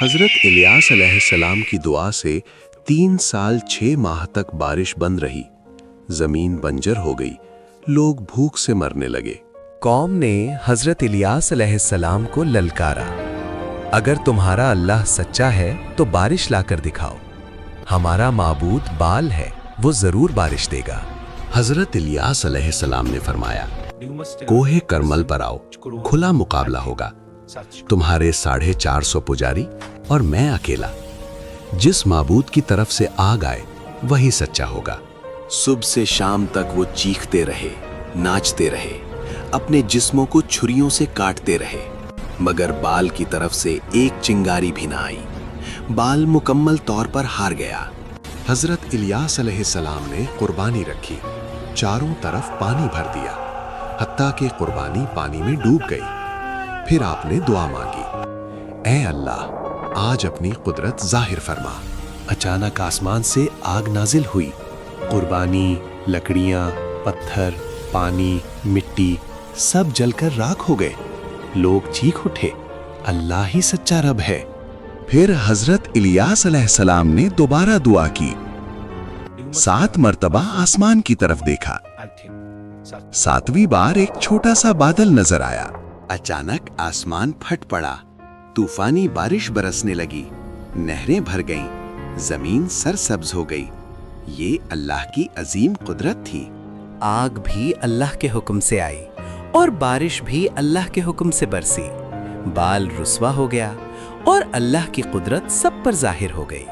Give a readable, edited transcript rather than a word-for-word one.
حضرت الیاس علیہ السلام کی دعا سے 3 سال 6 ماہ تک بارش بند رہی۔ زمین بنجر ہو گئی، لوگ بھوک سے مرنے لگے۔ قوم نے حضرت الیاس علیہ السلام کو للکارا، اگر تمہارا اللہ سچا ہے تو بارش لا کر دکھاؤ۔ ہمارا معبود بال ہے، وہ ضرور بارش دے گا۔ حضرت الیاس علیہ السلام نے فرمایا، کوہ کرمل پر آؤ، کھلا مقابلہ ہوگا، تمہارے 450 پجاری اور میں اکیلا۔ جس معبود کی طرف سے آگ آئے وہی سچا ہوگا۔ صبح سے شام تک وہ چیختے رہے، ناچتے رہے، اپنے جسموں کو چھریوں سے کاٹتے رہے، مگر بال کی طرف سے ایک چنگاری بھی نہ آئی۔ بال مکمل طور پر ہار گیا۔ حضرت الیاس علیہ السلام نے قربانی رکھی، چاروں طرف پانی بھر دیا، حتیٰ کہ قربانی پانی میں ڈوب گئی۔ پھر آپ نے دعا مانگی، اے اللہ، آج اپنی قدرت ظاہر فرما۔ اچانک آسمان سے آگ نازل ہوئی، قربانی، لکڑیاں، پتھر، پانی، مٹی سب جل کر راکھ ہو گئے۔ لوگ چیخ اٹھے، اللہ ہی سچا رب ہے۔ پھر حضرت الیاس علیہ السلام نے دوبارہ دعا کی، 7 مرتبہ آسمان کی طرف دیکھا۔ 7ویں بار ایک چھوٹا سا بادل نظر آیا۔ اچانک آسمان پھٹ پڑا، طوفانی بارش برسنے لگی، نہریں بھر گئیں، زمین سرسبز ہو گئی۔ یہ اللہ کی عظیم قدرت تھی۔ آگ بھی اللہ کے حکم سے آئی اور بارش بھی اللہ کے حکم سے برسی۔ بال رسوا ہو گیا اور اللہ کی قدرت سب پر ظاہر ہو گئی۔